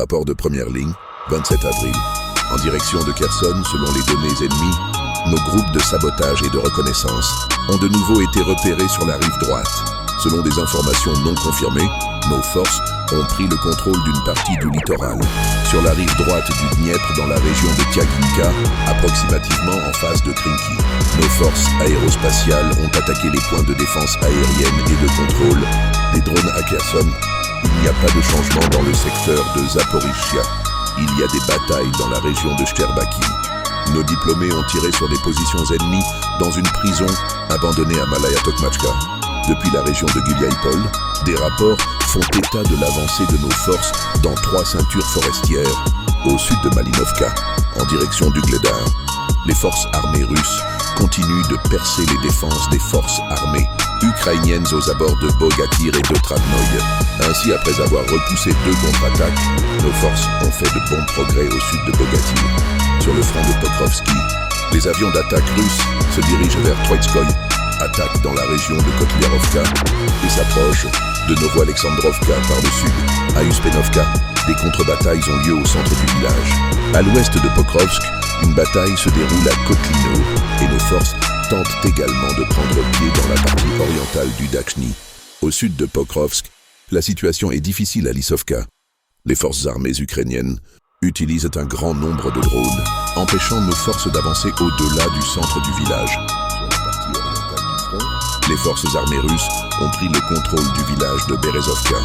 Rapport de première ligne, 27 avril. En direction de Kherson, selon les données ennemies, nos groupes de sabotage et de reconnaissance ont de nouveau été repérés sur la rive droite. Selon des informations non confirmées, nos forces ont pris le contrôle d'une partie du littoral. Sur la rive droite du Dniepr, dans la région de Tiaginka, approximativement en face de Krinky. Nos forces aérospatiales ont attaqué les points de défense aérienne et de contrôle des drones à Kherson. Il n'y a pas de changement dans le secteur de Zaporizhzhia. Il y a des batailles dans la région de Shcherbaki. Nos diplômés ont tiré sur des positions ennemies dans une prison abandonnée à Malaya Tokmachka. Depuis la région de Guliaïpol, des rapports font état de l'avancée de nos forces dans 3 ceintures forestières au sud de Malinovka, en direction du Gledar. Les forces armées russes continuent de percer les défenses des forces armées ukrainiennes aux abords de Bogatyr et de Travnoï. Ainsi, après avoir repoussé 2 contre-attaques, nos forces ont fait de bons progrès au sud de Bogatyr. Sur le front de Pokrovski, les avions d'attaque russes se dirigent vers Troitskoï, attaquent dans la région de Kotliarovka et s'approchent de Novo-Alexandrovka par le sud. À Uspenovka, des contre-batailles ont lieu au centre du village. À l'ouest de Pokrovsk, une bataille se déroule à Kotlino et nos forces tentent également de prendre pied dans la partie orientale du Dakchny. Au sud de Pokrovsk, la situation est difficile à Lissovka. Les forces armées ukrainiennes utilisent un grand nombre de drones, empêchant nos forces d'avancer au-delà du centre du village. Sur la partie orientale du front, les forces armées russes ont pris le contrôle du village de Berezovka.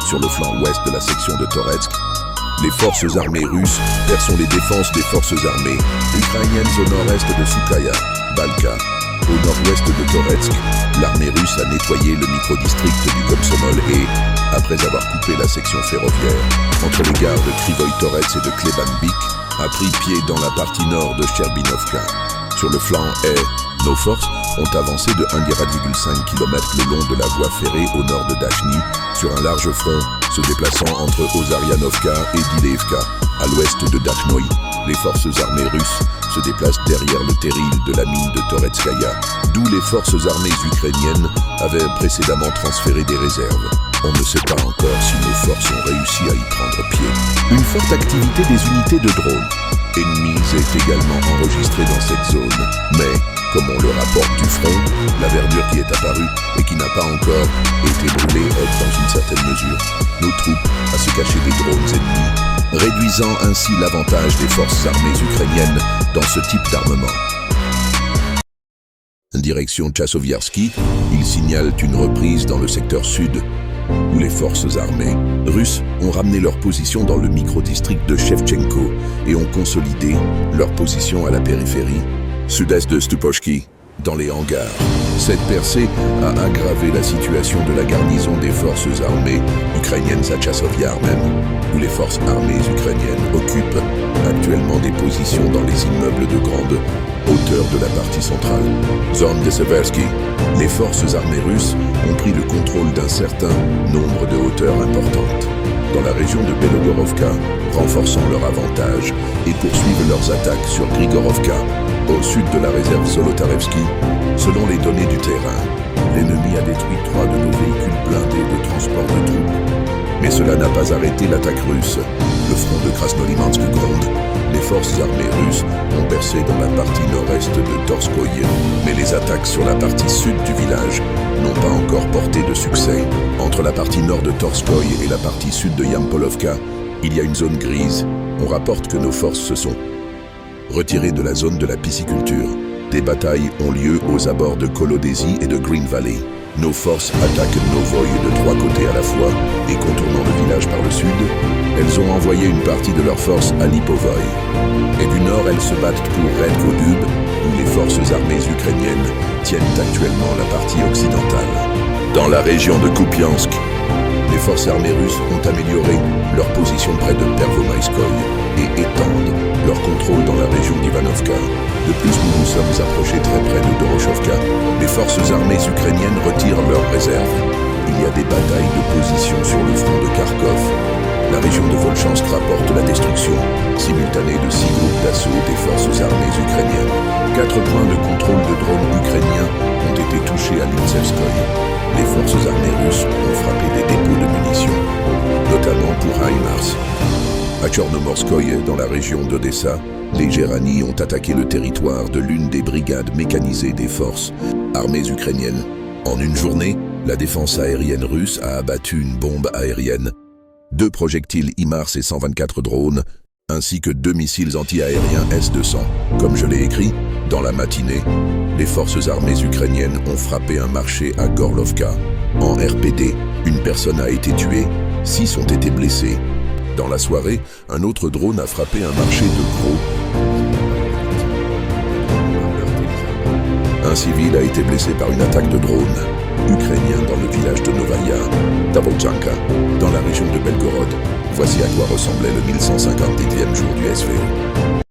Sur le flanc ouest de la section de Toretsk, les forces armées russes percent les défenses des forces armées ukrainiennes au nord-est de Sukaya, Balka. Au nord-ouest de Toretsk, l'armée russe a nettoyé le micro-district du Komsomol et, après avoir coupé la section ferroviaire entre les gares de Krivoï-Torets et de Klebanbik, a pris pied dans la partie nord de Cherbinovka. Sur le flanc est, nos forces ont avancé de 1,5 km le long de la voie ferrée au nord de Dachny, sur un large front se déplaçant entre Ozarianovka et Dilevka. À l'ouest de Dachnoï, les forces armées russes se déplacent derrière le terril de la mine de Toretskaya, d'où les forces armées ukrainiennes avaient précédemment transféré des réserves. On ne sait pas encore si nos forces ont réussi à y prendre pied. Une forte activité des unités de drones ennemies est également enregistrée dans cette zone, mais, comme on le rapporte du front, la verdure qui est apparue et qui n'a pas encore été brûlée aide dans une certaine mesure nos troupes à se cacher des drones ennemis, réduisant ainsi l'avantage des forces armées ukrainiennes dans ce type d'armement. Direction Tchassoviarsky, ils signalent une reprise dans le secteur sud, où les forces armées russes ont ramené leur position dans le micro-district de Shevchenko et ont consolidé leur position à la périphérie sud-est de Stupochki, dans les hangars. Cette percée a aggravé la situation de la garnison des forces armées ukrainiennes à Tchassovyar même, où les forces armées ukrainiennes occupent actuellement des positions dans les immeubles de grande hauteur de la partie centrale. Zone de Seversky, les forces armées russes ont pris le contrôle d'un certain nombre de hauteurs importantes dans la région de Belogorovka, renforçant leur avantage et poursuivent leurs attaques sur Grigorovka, au sud de la réserve Zolotarevski. Selon les données du terrain, l'ennemi a détruit 3 de nos véhicules blindés de transport de troupes. Mais cela n'a pas arrêté l'attaque russe. Le front de Krasnolimansk gronde. Les forces armées russes ont percé dans la partie nord-est de Torskoye, mais les attaques sur la partie sud du village n'ont pas encore porté de succès. Entre la partie nord de Torskoye et la partie sud de Yampolovka, il y a une zone grise. On rapporte que nos forces se sont retirées de la zone de la pisciculture. Des batailles ont lieu aux abords de Kolodesi et de Green Valley. Nos forces attaquent Novoï de 3 côtés à la fois et contournant le village par le sud, elles ont envoyé une partie de leurs forces à Lipovoï. Et du nord, elles se battent pour Redkodub, où les forces armées ukrainiennes tiennent actuellement la partie occidentale. Dans la région de Kupiansk, les forces armées russes ont amélioré leur position près de Pervomaïskoï et étendent leur contrôle dans la région d'Ivanovka. De plus, nous nous sommes approchés très près de Dorochovka. Les forces armées ukrainiennes retirent leurs réserves. Il y a des batailles de position sur le front de Kharkov. La région de Volchansk rapporte la destruction simultanée de 6 groupes d'assaut des forces armées ukrainiennes. 4 points de contrôle de drones ukrainiens ont été touchés à Lintsevskoï. Les forces armées russes ont frappé des dépôts de munitions, notamment pour HIMARS. À Tchornomorskoye, dans la région d'Odessa, les Gérani ont attaqué le territoire de l'une des brigades mécanisées des forces armées ukrainiennes. En une journée, la défense aérienne russe a abattu une bombe aérienne, 2 projectiles HIMARS et 124 drones, ainsi que 2 missiles anti-aériens S-200. Comme je l'ai écrit, dans la matinée, les forces armées ukrainiennes ont frappé un marché à Gorlovka. En RPD, une personne a été tuée, 6 ont été blessés. Dans la soirée, un autre drone a frappé un marché de gros. Un civil a été blessé par une attaque de drone ukrainien dans le village de Novaya Tavolchanka, dans la région de Belgorod. Voici à quoi ressemblait le 1158e jour du SVE.